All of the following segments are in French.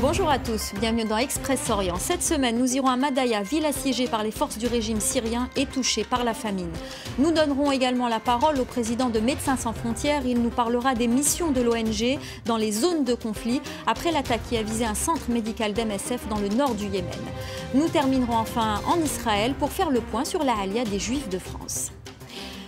Bonjour à tous, bienvenue dans Express Orient. Cette semaine, nous irons à Madaya, ville assiégée par les forces du régime syrien et touchée par la famine. Nous donnerons également la parole au président de Médecins sans frontières. Il nous parlera des missions de l'ONG dans les zones de conflit après l'attaque qui a visé un centre médical d'MSF dans le nord du Yémen. Nous terminerons enfin en Israël pour faire le point sur la Halia des Juifs de France.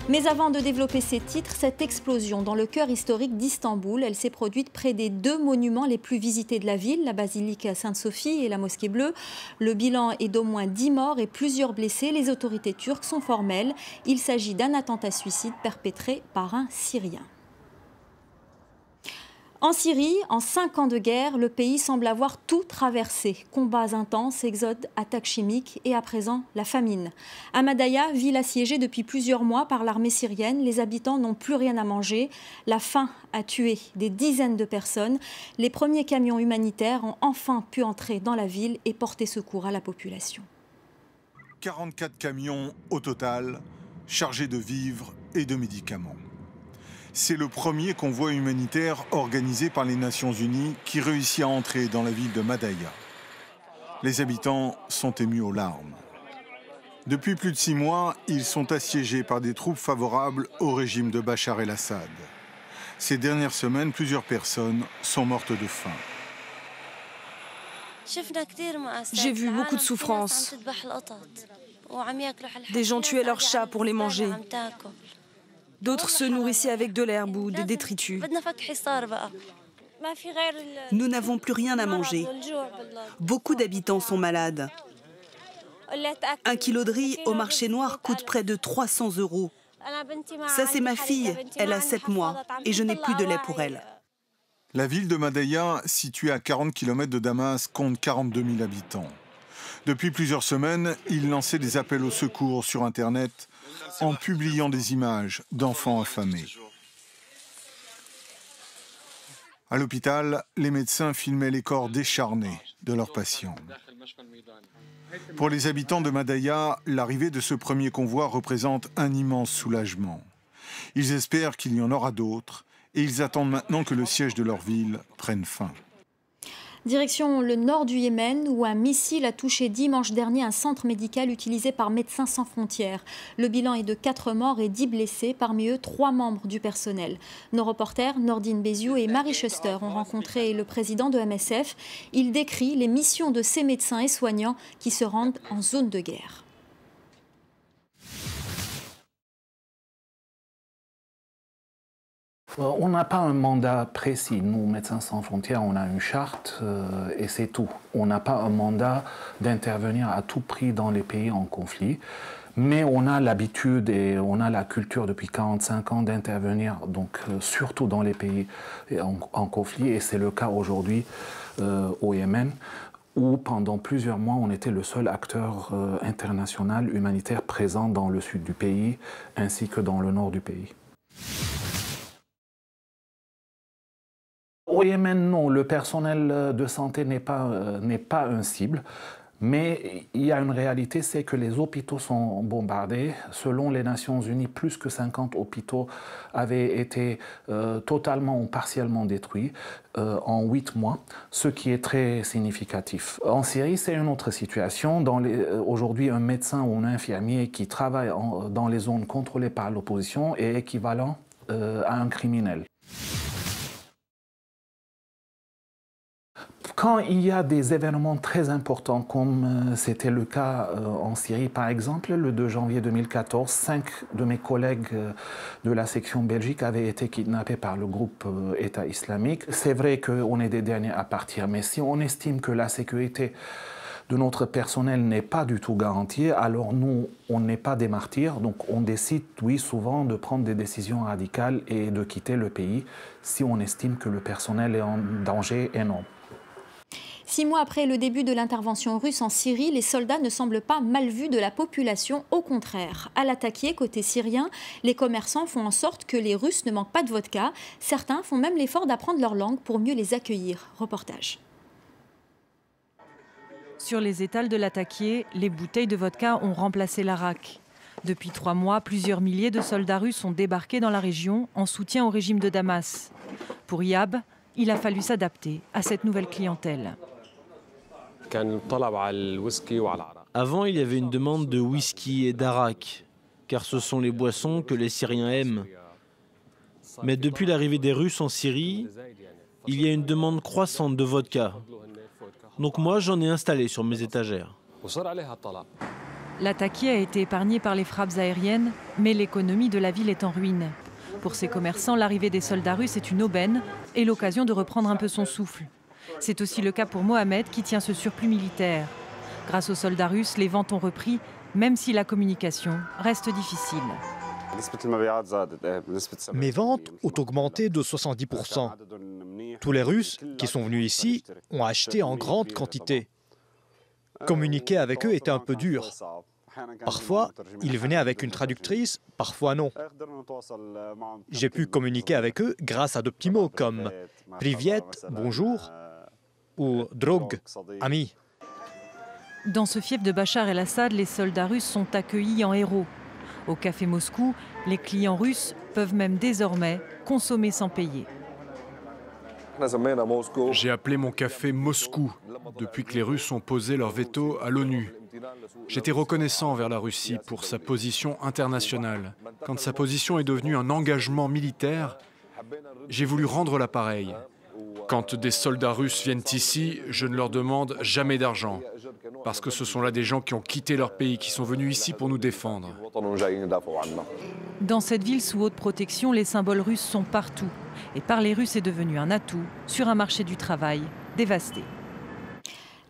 Mais avant de développer ces titres, cette explosion dans le cœur historique d'Istanbul, elle s'est produite près des deux monuments les plus visités de la ville, la basilique Sainte-Sophie et la mosquée bleue. Le bilan est d'au moins 10 morts et plusieurs blessés. Les autorités turques sont formelles. Il s'agit d'un attentat suicide perpétré par un Syrien. En Syrie, en 5 ans de guerre, le pays semble avoir tout traversé. Combats intenses, exode, attaques chimiques et à présent la famine. À Madaya, ville assiégée depuis plusieurs mois par l'armée syrienne, les habitants n'ont plus rien à manger. La faim a tué des dizaines de personnes. Les premiers camions humanitaires ont enfin pu entrer dans la ville et porter secours à la population. 44 camions au total, chargés de vivres et de médicaments. C'est le premier convoi humanitaire organisé par les Nations Unies qui réussit à entrer dans la ville de Madaya. Les habitants sont émus aux larmes. Depuis plus de 6 mois, ils sont assiégés par des troupes favorables au régime de Bachar el-Assad. Ces dernières semaines, plusieurs personnes sont mortes de faim. J'ai vu beaucoup de souffrance. Des gens tuaient leurs chats pour les manger. D'autres se nourrissaient avec de l'herbe ou des détritus. Nous n'avons plus rien à manger. Beaucoup d'habitants sont malades. 1 kilo de riz au marché noir coûte près de 300 €. Ça, c'est ma fille. Elle a 7 mois et je n'ai plus de lait pour elle. La ville de Madaya, située à 40 km de Damas, compte 42 000 habitants. Depuis plusieurs semaines, ils lançaient des appels au secours sur Internet en publiant des images d'enfants affamés. À l'hôpital, les médecins filmaient les corps décharnés de leurs patients. Pour les habitants de Madaya, l'arrivée de ce premier convoi représente un immense soulagement. Ils espèrent qu'il y en aura d'autres et ils attendent maintenant que le siège de leur ville prenne fin. Direction le nord du Yémen, où un missile a touché dimanche dernier un centre médical utilisé par Médecins sans frontières. Le bilan est de 4 morts et 10 blessés, parmi eux 3 membres du personnel. Nos reporters Nordine Béziou et Marie Schuster ont rencontré le président de MSF. Il décrit les missions de ces médecins et soignants qui se rendent en zone de guerre. On n'a pas un mandat précis. Nous, Médecins sans frontières, on a une charte et c'est tout. On n'a pas un mandat d'intervenir à tout prix dans les pays en conflit. Mais on a l'habitude et on a la culture depuis 45 ans d'intervenir, donc surtout dans les pays en conflit. Et c'est le cas aujourd'hui au Yémen, où pendant plusieurs mois, on était le seul acteur international humanitaire présent dans le sud du pays, ainsi que dans le nord du pays. Au Yémen, non, le personnel de santé n'est pas une cible, mais il y a une réalité, c'est que les hôpitaux sont bombardés. Selon les Nations Unies, plus que 50 hôpitaux avaient été totalement ou partiellement détruits en 8 mois, ce qui est très significatif. En Syrie, c'est une autre situation. Aujourd'hui, un médecin ou un infirmier qui travaille dans les zones contrôlées par l'opposition est équivalent à un criminel. Quand il y a des événements très importants, comme c'était le cas en Syrie par exemple, le 2 janvier 2014, 5 de mes collègues de la section Belgique avaient été kidnappés par le groupe État islamique. C'est vrai qu'on est des derniers à partir, mais si on estime que la sécurité de notre personnel n'est pas du tout garantie, alors nous, on n'est pas des martyrs, donc on décide, oui, souvent de prendre des décisions radicales et de quitter le pays si on estime que le personnel est en danger énorme. 6 mois après le début de l'intervention russe en Syrie, les soldats ne semblent pas mal vus de la population, au contraire. À l'attaquer, côté syrien, les commerçants font en sorte que les Russes ne manquent pas de vodka. Certains font même l'effort d'apprendre leur langue pour mieux les accueillir. Reportage. Sur les étals de l'attaquer, les bouteilles de vodka ont remplacé l'arak. Depuis 3 mois, plusieurs milliers de soldats russes ont débarqué dans la région en soutien au régime de Damas. Pour Yab, il a fallu s'adapter à cette nouvelle clientèle. Avant, il y avait une demande de whisky et d'arak, car ce sont les boissons que les Syriens aiment. Mais depuis l'arrivée des Russes en Syrie, il y a une demande croissante de vodka. Donc moi, j'en ai installé sur mes étagères. Latakia a été épargnée par les frappes aériennes, mais l'économie de la ville est en ruine. Pour ces commerçants, l'arrivée des soldats russes est une aubaine et l'occasion de reprendre un peu son souffle. C'est aussi le cas pour Mohamed qui tient ce surplus militaire. Grâce aux soldats russes, les ventes ont repris, même si la communication reste difficile. Mes ventes ont augmenté de 70%. Tous les Russes qui sont venus ici ont acheté en grande quantité. Communiquer avec eux était un peu dur. Parfois, ils venaient avec une traductrice, parfois non. J'ai pu communiquer avec eux grâce à de petits mots comme « Privyet », « bonjour » ou « drog », « ami ». Dans ce fief de Bachar el-Assad, les soldats russes sont accueillis en héros. Au café Moscou, les clients russes peuvent même désormais consommer sans payer. J'ai appelé mon café Moscou depuis que les Russes ont posé leur veto à l'ONU. J'étais reconnaissant envers la Russie pour sa position internationale. Quand sa position est devenue un engagement militaire, j'ai voulu rendre l'appareil. Quand des soldats russes viennent ici, je ne leur demande jamais d'argent. Parce que ce sont là des gens qui ont quitté leur pays, qui sont venus ici pour nous défendre. Dans cette ville sous haute protection, les symboles russes sont partout. Et parler russe est devenu un atout sur un marché du travail dévasté.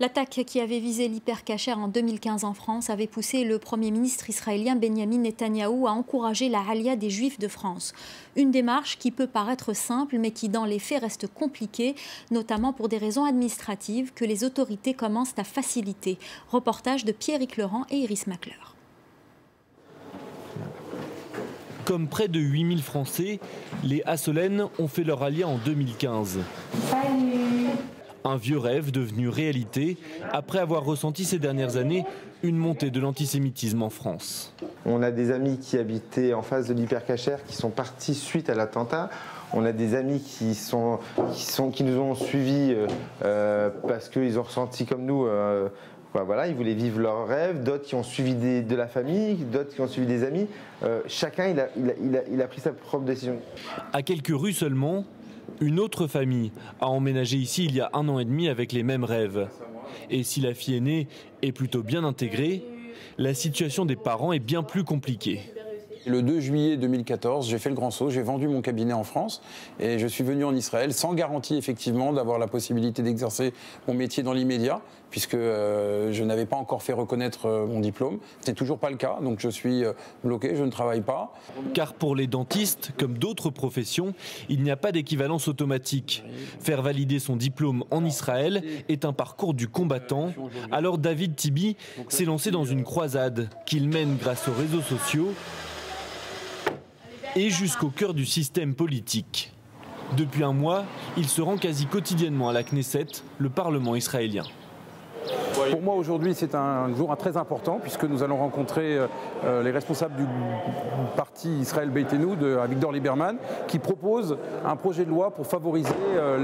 L'attaque qui avait visé l'hypercacher en 2015 en France avait poussé le Premier ministre israélien Benjamin Netanyahou à encourager la Aliyah des Juifs de France. Une démarche qui peut paraître simple, mais qui dans les faits reste compliquée, notamment pour des raisons administratives que les autorités commencent à faciliter. Reportage de Pierrick Laurent et Iris Macleur. Comme près de 8000 Français, les Hassolènes ont fait leur Aliyah en 2015. Salut. Un vieux rêve devenu réalité après avoir ressenti ces dernières années une montée de l'antisémitisme en France. On a des amis qui habitaient en face de l'hypercacher qui sont partis suite à l'attentat. On a des amis qui nous ont suivis parce qu'ils ont ressenti comme nous. Voilà, ils voulaient vivre leur rêve. D'autres qui ont suivi de la famille, d'autres qui ont suivi des amis. Chacun, il a pris sa propre décision. À quelques rues seulement, une autre famille a emménagé ici il y a 1 an et demi avec les mêmes rêves. Et si la fille aînée est plutôt bien intégrée, la situation des parents est bien plus compliquée. Le 2 juillet 2014, j'ai fait le grand saut, j'ai vendu mon cabinet en France et je suis venu en Israël sans garantie effectivement d'avoir la possibilité d'exercer mon métier dans l'immédiat puisque je n'avais pas encore fait reconnaître mon diplôme. Ce n'est toujours pas le cas, donc je suis bloqué, je ne travaille pas. Car pour les dentistes, comme d'autres professions, il n'y a pas d'équivalence automatique. Faire valider son diplôme en Israël est un parcours du combattant. Alors David Tibi s'est lancé dans une croisade qu'il mène grâce aux réseaux sociaux et jusqu'au cœur du système politique. Depuis 1 mois, il se rend quasi quotidiennement à la Knesset, le Parlement israélien. Pour moi aujourd'hui c'est un jour très important puisque nous allons rencontrer les responsables du parti Israël Beitenu de Avigdor Lieberman qui propose un projet de loi pour favoriser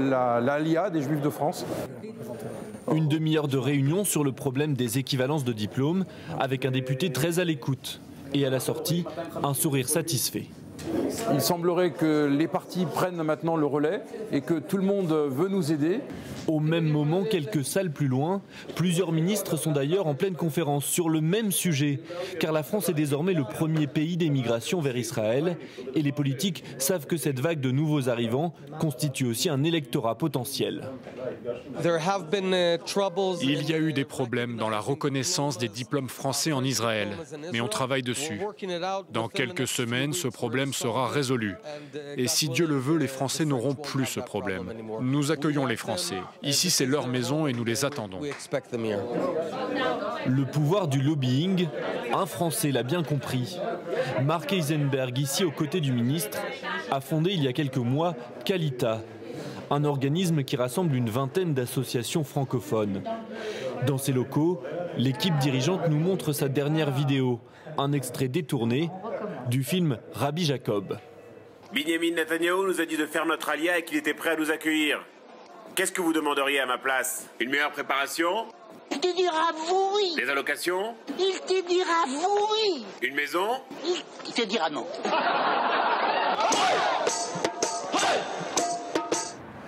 l'Aliyah des Juifs de France. Une demi-heure de réunion sur le problème des équivalences de diplômes avec un député très à l'écoute et à la sortie un sourire satisfait. Il semblerait que les partis prennent maintenant le relais et que tout le monde veut nous aider. Au même moment, quelques salles plus loin, plusieurs ministres sont d'ailleurs en pleine conférence sur le même sujet, car la France est désormais le premier pays d'émigration vers Israël, et les politiques savent que cette vague de nouveaux arrivants constitue aussi un électorat potentiel. Il y a eu des problèmes dans la reconnaissance des diplômes français en Israël, mais on travaille dessus. Dans quelques semaines, ce problème sera résolu. Et si Dieu le veut, les Français n'auront plus ce problème. Nous accueillons les Français. Ici, c'est leur maison et nous les attendons. Le pouvoir du lobbying, un Français l'a bien compris. Marc Heisenberg, ici aux côtés du ministre, a fondé il y a quelques mois Qualita, un organisme qui rassemble une vingtaine d'associations francophones. Dans ses locaux, l'équipe dirigeante nous montre sa dernière vidéo, un extrait détourné du film Rabbi Jacob. Binyamin Netanyahou nous a dit de faire notre alia et qu'il était prêt à nous accueillir. Qu'est-ce que vous demanderiez à ma place? Une meilleure préparation? Il te dira oui. Des allocations? Il te dira oui. Une maison? Il te dira non.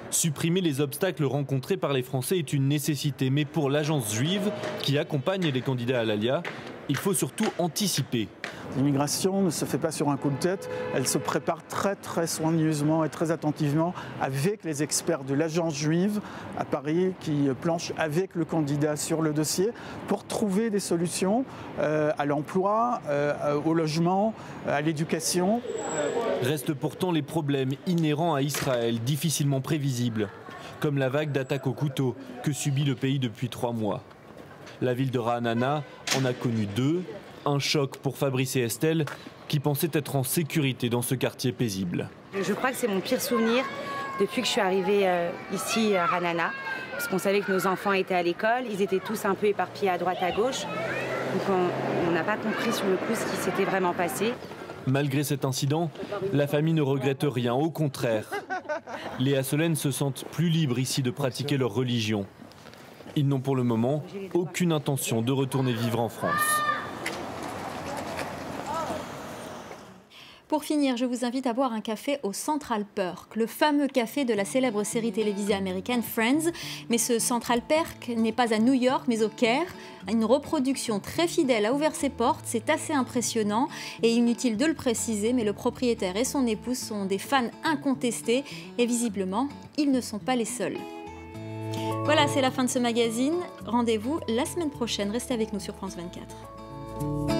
Supprimer les obstacles rencontrés par les Français est une nécessité, mais pour l'agence juive qui accompagne les candidats à l'ALIA, il faut surtout anticiper. L'immigration ne se fait pas sur un coup de tête, elle se prépare très soigneusement et très attentivement avec les experts de l'agence juive à Paris qui planchent avec le candidat sur le dossier pour trouver des solutions à l'emploi, au logement, à l'éducation. Restent pourtant les problèmes inhérents à Israël, difficilement prévisibles, comme la vague d'attaques au couteau que subit le pays depuis 3 mois. La ville de Ra'anana en a connu 2. Un choc pour Fabrice et Estelle, qui pensaient être en sécurité dans ce quartier paisible. Je crois que c'est mon pire souvenir depuis que je suis arrivée ici à Ra'anana, parce qu'on savait que nos enfants étaient à l'école, ils étaient tous un peu éparpillés à droite à gauche, donc on n'a pas compris sur le coup ce qui s'était vraiment passé. Malgré cet incident, la famille ne regrette rien, au contraire. Léa Solène se sentent plus libres ici de pratiquer leur religion. Ils n'ont pour le moment aucune intention de retourner vivre en France. Pour finir, je vous invite à boire un café au Central Perk, le fameux café de la célèbre série télévisée américaine Friends. Mais ce Central Perk n'est pas à New York, mais au Caire. Une reproduction très fidèle a ouvert ses portes, c'est assez impressionnant. Et inutile de le préciser, mais le propriétaire et son épouse sont des fans incontestés. Et visiblement, ils ne sont pas les seuls. Voilà, c'est la fin de ce magazine. Rendez-vous la semaine prochaine. Restez avec nous sur France 24.